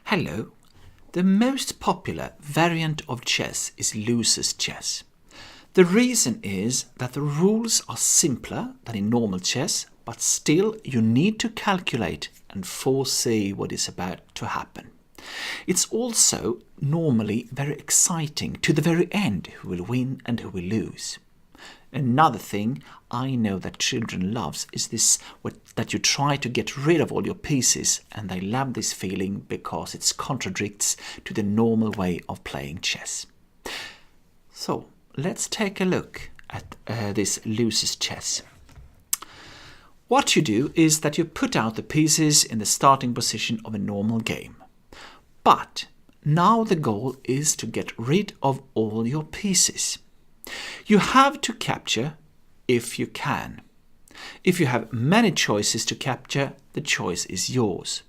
Hello. The most popular variant of chess is loser's chess. The reason is that the rules are simpler than in normal chess, but still you need to calculate and foresee what is about to happen. It's also normally very exciting to the very end who will win and who will lose. Another thing I know that children loves is that you try to get rid of all your pieces, and they love this feeling because it contradicts to the normal way of playing chess. So let's take a look at this loser's chess. What you do is that you put out the pieces in the starting position of a normal game. But now the goal is to get rid of all your pieces. You have to capture if you can. If you have many choices to capture, the choice is yours.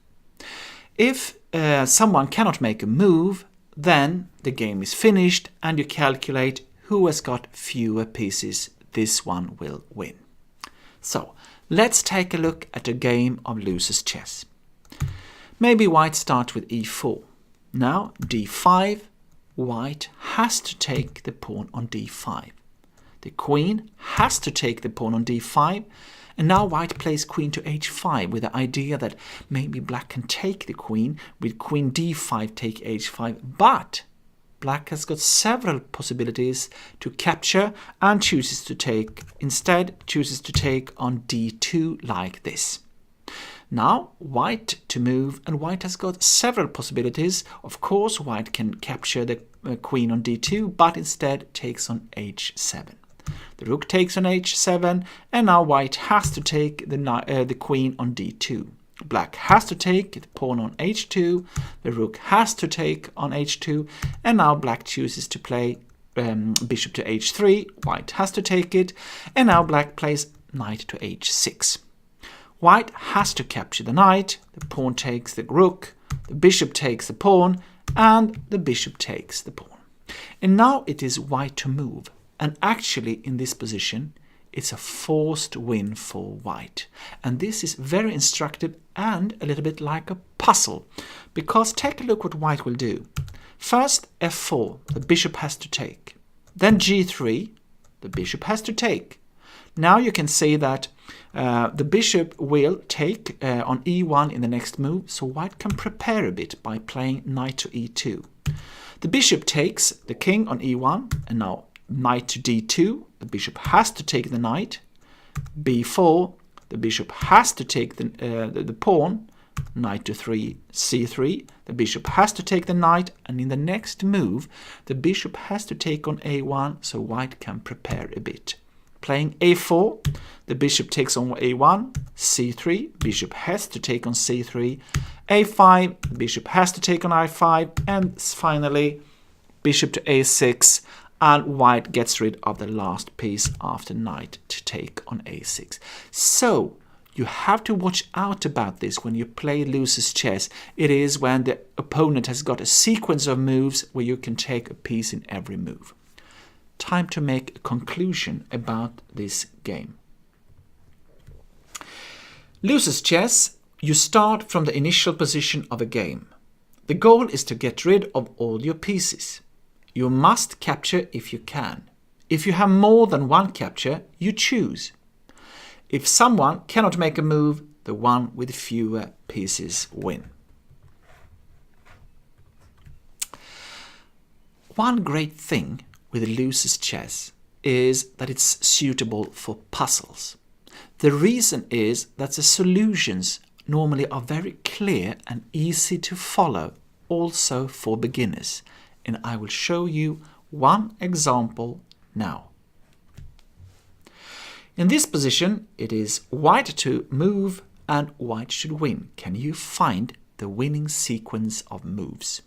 If someone cannot make a move, then the game is finished and you calculate who has got fewer pieces. This one will win. So, let's take a look at a game of loser's chess. Maybe white starts with e4. Now d5. White has to take the pawn on d5. The queen has to take the pawn on d5. And now white plays queen to h5 with the idea that maybe black can take the queen with queen d5 take h5. But black has got several possibilities to capture and chooses to take on d2 like this. Now, white to move, and white has got several possibilities. Of course, white can capture the queen on d2, but instead takes on h7. The rook takes on h7, and now white has to take the queen on d2. Black has to take the pawn on h2, the rook has to take on h2, and now black chooses to play bishop to h3, white has to take it, and now black plays knight to h6. White has to capture the knight, the pawn takes the rook, the bishop takes the pawn, and the bishop takes the pawn. And now it is white to move. And actually in this position, it's a forced win for white. And this is very instructive and a little bit like a puzzle. Because take a look what white will do. First f4, the bishop has to take. Then g3, the bishop has to take. Now you can see that the bishop will take on e1 in the next move, so white can prepare a bit by playing knight to e2. The bishop takes the king on e1, and now knight to d2. The bishop has to take the knight. b4. The bishop has to take the pawn. Knight to c3. The bishop has to take the knight, and in the next move, the bishop has to take on a1, so white can prepare a bit. Playing a4, the bishop takes on a1, c3, bishop has to take on c3, a5, the bishop has to take on i5, and finally bishop to a6, and white gets rid of the last piece after knight to take on a6. So you have to watch out about this when you play loser's chess. It is when the opponent has got a sequence of moves where you can take a piece in every move. Time to make a conclusion about this game. Loser's chess, you start from the initial position of a game. The goal is to get rid of all your pieces. You must capture if you can. If you have more than one capture, you choose. If someone cannot make a move, the one with fewer pieces win. One great thing with loser's chess is that it's suitable for puzzles. The reason is that the solutions normally are very clear and easy to follow, also for beginners. And I will show you one example now. In this position, it is white to move and white should win. Can you find the winning sequence of moves?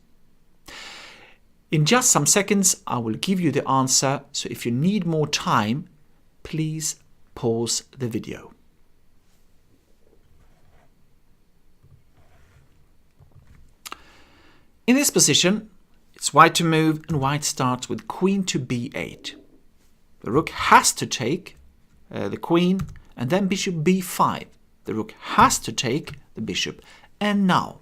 In just some seconds, I will give you the answer, so if you need more time, please pause the video. In this position, it's white to move, and white starts with queen to b8. The rook has to take the queen, and then bishop b5. The rook has to take the bishop, and now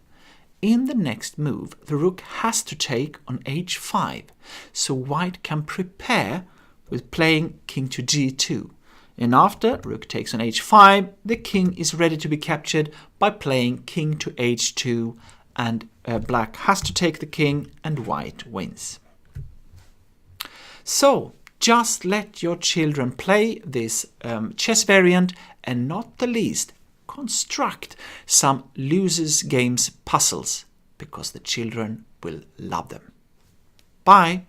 in the next move, the rook has to take on h5, so white can prepare with playing king to g2. And after rook takes on h5, the king is ready to be captured by playing king to h2, and black has to take the king and white wins. So just let your children play this chess variant, and not the least, construct some losers games puzzles, because the children will love them. Bye!